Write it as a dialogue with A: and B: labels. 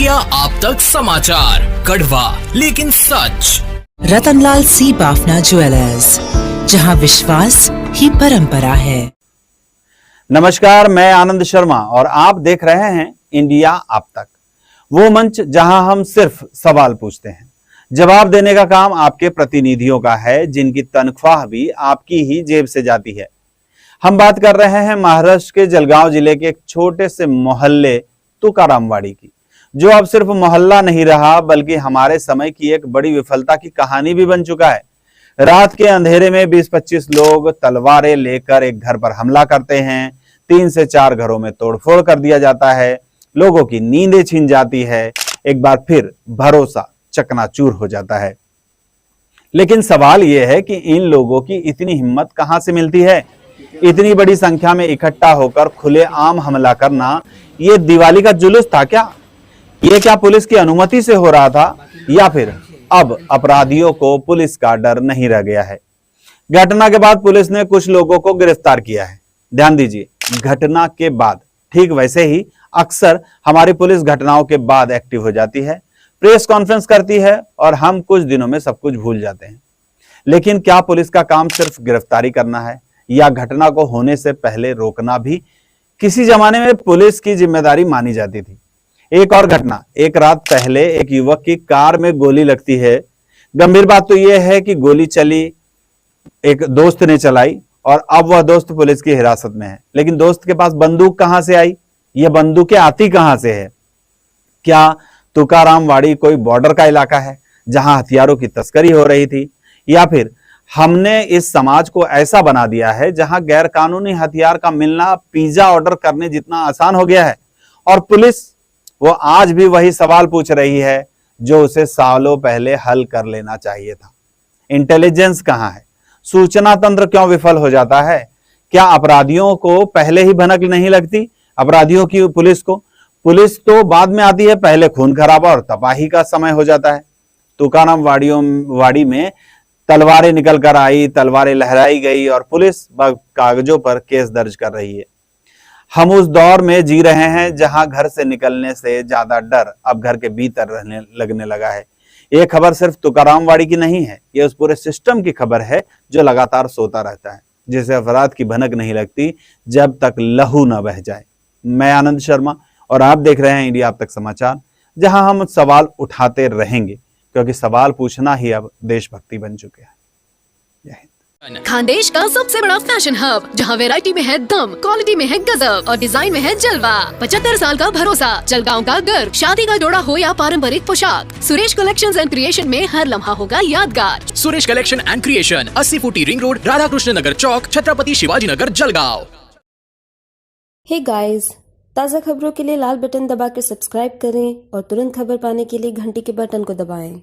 A: India आप तक समाचार, कड़वा लेकिन सच।
B: रतनलाल सी बाफना ज्वेलर्स, जहां विश्वास ही परंपरा है।
C: नमस्कार, मैं आनंद शर्मा और आप देख रहे हैं इंडिया आप तक, वो मंच जहां हम सिर्फ सवाल पूछते हैं। जवाब देने का काम आपके प्रतिनिधियों का है, जिनकी तनख्वाह भी आपकी ही जेब से जाती है। हम बात कर रहे हैं महाराष्ट्र के जलगांव जिले के एक छोटे से मोहल्ले तुकारामवाड़ी की, जो अब सिर्फ मोहल्ला नहीं रहा बल्कि हमारे समय की एक बड़ी विफलता की कहानी भी बन चुका है। रात के अंधेरे में 20-25 लोग तलवारें लेकर एक घर पर हमला करते हैं। 3 से 4 घरों में तोड़फोड़ कर दिया जाता है। लोगों की नींदें छीन जाती है। एक बार फिर भरोसा चकनाचूर हो जाता है। लेकिन सवाल यह है कि इन लोगों की इतनी हिम्मत कहां से मिलती है? इतनी बड़ी संख्या में इकट्ठा होकर खुलेआम हमला करना, ये दिवाली का जुलूस था क्या? ये क्या पुलिस की अनुमति से हो रहा था, या फिर अब अपराधियों को पुलिस का डर नहीं रह गया है? घटना के बाद पुलिस ने कुछ लोगों को गिरफ्तार किया है। ध्यान दीजिए, घटना के बाद। ठीक वैसे ही अक्सर हमारी पुलिस घटनाओं के बाद एक्टिव हो जाती है, प्रेस कॉन्फ्रेंस करती है और हम कुछ दिनों में सब कुछ भूल जाते हैं। लेकिन क्या पुलिस का काम सिर्फ गिरफ्तारी करना है, या घटना को होने से पहले रोकना भी किसी जमाने में पुलिस की जिम्मेदारी मानी जाती थी? एक और घटना, एक रात पहले एक युवक की कार में गोली लगती है। गंभीर बात तो यह है कि गोली चली एक दोस्त ने चलाई और अब वह दोस्त पुलिस की हिरासत में है। लेकिन दोस्त के पास बंदूक कहां से आई? यह बंदूकें आती कहां से है? क्या तुकारामवाड़ी कोई बॉर्डर का इलाका है जहां हथियारों की तस्करी हो रही थी, या फिर हमने इस समाज को ऐसा बना दिया है जहां गैर कानूनी हथियार का मिलना पिज्जा ऑर्डर करने जितना आसान हो गया है? और पुलिस वो आज भी वही सवाल पूछ रही है जो उसे सालों पहले हल कर लेना चाहिए था। इंटेलिजेंस कहां है? सूचना तंत्र क्यों विफल हो जाता है? क्या अपराधियों को पहले ही भनक नहीं लगती? अपराधियों की पुलिस को? पुलिस तो बाद में आती है, पहले खून खराबा और तबाही का समय हो जाता है। तुकारामवाड़ी में तलवारें निकल कर आई, तलवारें लहराई गई और पुलिस कागजों पर केस दर्ज कर रही है। हम उस दौर में जी रहे हैं जहां घर से निकलने से ज्यादा डर अब घर के भीतर रहने लगने लगा है। ये खबर सिर्फ तुकारामवाड़ी की नहीं है, ये उस पूरे सिस्टम की खबर है जो लगातार सोता रहता है, जिसे अपराध की भनक नहीं लगती जब तक लहू न बह जाए। मैं आनंद शर्मा और आप देख रहे हैं इंडिया अब तक समाचार, जहां हम सवाल उठाते रहेंगे, क्योंकि सवाल पूछना ही अब देशभक्ति बन चुके हैं। जय हिंद।
D: खानदेश का सबसे बड़ा फैशन हब, जहां वैरायटी में है दम, क्वालिटी में है गजब और डिजाइन में है जलवा। 75 साल का भरोसा, जलगांव का गर्व। शादी का जोड़ा हो या पारंपरिक पोशाक, सुरेश कलेक्शंस एंड क्रिएशन में हर लम्हा होगा यादगार।
A: सुरेश कलेक्शन एंड क्रिएशन, 80 फुटी रिंग रोड, राधा कृष्ण नगर चौक, छत्रपति शिवाजी नगर, जलगांव।
E: हे गाइस, ताज़ा खबरों के लिए लाल बटन दबाकर सब्सक्राइब करें और तुरंत खबर पाने के लिए घंटी के बटन को दबाएं।